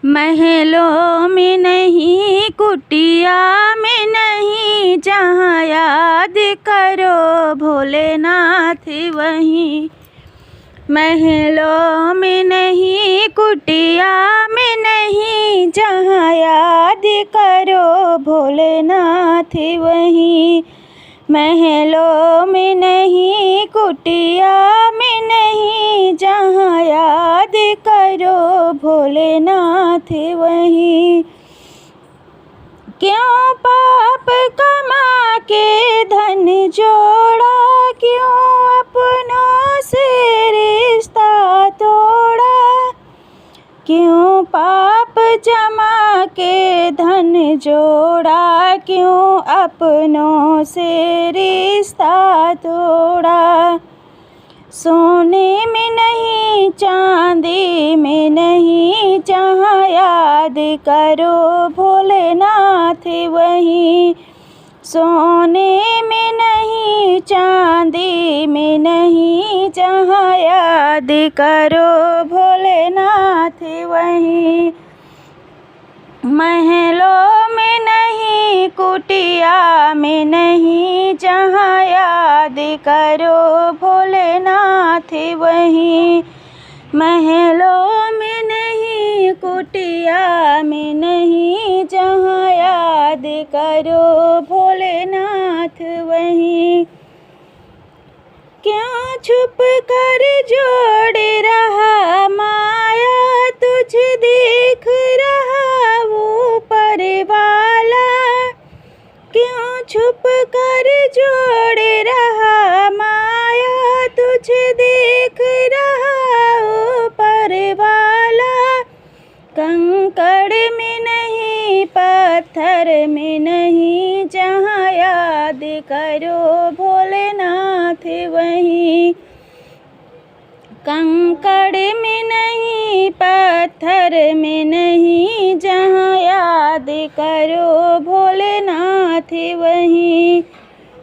महलों में नहीं, कुटिया में नहीं, जहाँ याद करो भोलेनाथ वहीं। महलों में नहीं, कुटिया में नहीं, जहाँ याद करो भोलेनाथ वहीं। महलों में नहीं, कुटिया में नहीं, जहाँ याद करो भोलेनाथ वहीं। क्यों पाप कमा के धन जोड़ा, क्यों अपनों से रिश्ता तोड़ा। क्यों पाप जमा के धन जोड़ा, क्यों अपनों से रिश्ता तोड़ा। सोने में नहीं, चांदी में नहीं, जहाँ याद करो भोलेनाथ वहीं। सोने में नहीं, चांदी में नहीं, जहाँ याद करो भोलेनाथ वहीं। महलों में नहीं, कुटिया में नहीं, जहाँ याद करो भोलेनाथ वहीं। महलों में नहीं, कुटिया में नहीं, जहाँ याद करो भोलेनाथ वहीं। क्यों छुप कर जोड़ रहा माया, तुझे देख रहा वो परवाला। क्यों छुप कर जोड़ रहा माया, तुझे देख रहा वो परवाला। कंकड़ में नहीं, पत्थर में नहीं, जहाँ याद करो भोलेनाथ वहीं। कंकड़ में नहीं, पत्थर में नहीं, जहाँ याद करो भोलेनाथ वहीं।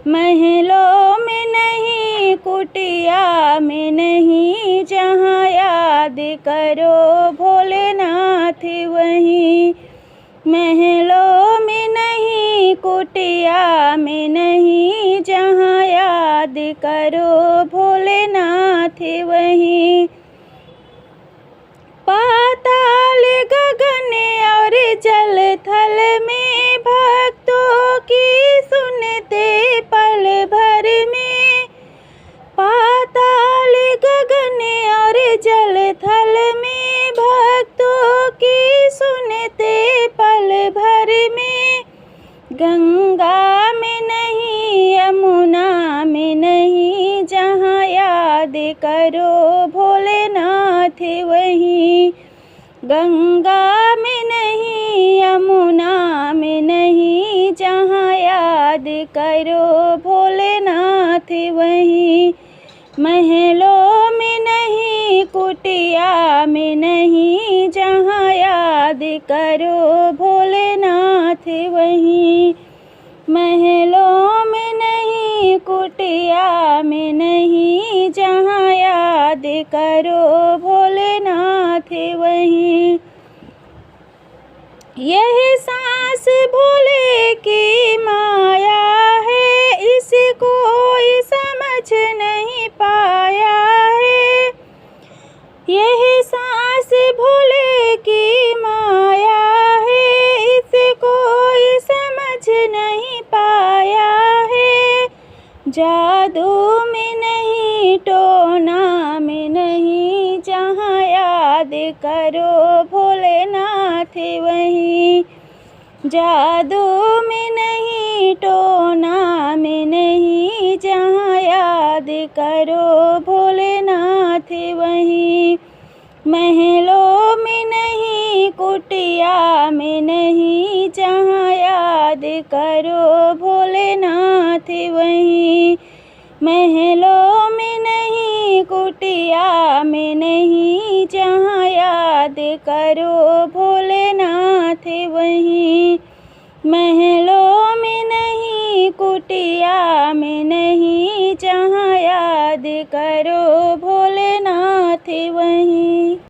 महलों में नहीं, कुटिया में नहीं, जहाँ याद करो भोलेनाथ वहीं। महलों में नहीं, कुटिया में नहीं, जहाँ याद करो भोलेनाथ वहीं। पाताल गगन और जल थल में, भक्तों की सुनते पल भर में। पाताल गगन और जल थल में, भक्तों की सुनते पल भर में। गंगा में नहीं, यमुना में नहीं, जहाँ याद करो भोलेनाथ वहीं। गंगा में नहीं, यमुना में नहीं, जहाँ याद करो भोलेनाथ वहीं। महलों में नहीं, कुटिया में नहीं, जहाँ याद करो भोलेनाथ वहीं। महलों में नहीं, कुटिया में नहीं, जहाँ याद करो भोलेनाथ वहीं। यह सांस भोले की माया है, इसे कोई समझ नहीं पाया है। यह सांस भोले की माया है, इसे कोई समझ नहीं पाया है। जादू में नहीं, टोना में नहीं, जहाँ याद करो भोलेनाथ वहीं। जादू में नहीं, टोना में नहीं, जहाँ याद करो भोलेनाथ वहीं। महलों में नहीं, कुटिया में नहीं, जहाँ याद करो भोलेनाथ वहीं। महलों में नहीं, कुटिया में नहीं, जहाँ याद करो भोलेनाथ वहीं। महलों में नहीं, कुटिया में नहीं, जहाँ याद करो भोलेनाथ वहीं।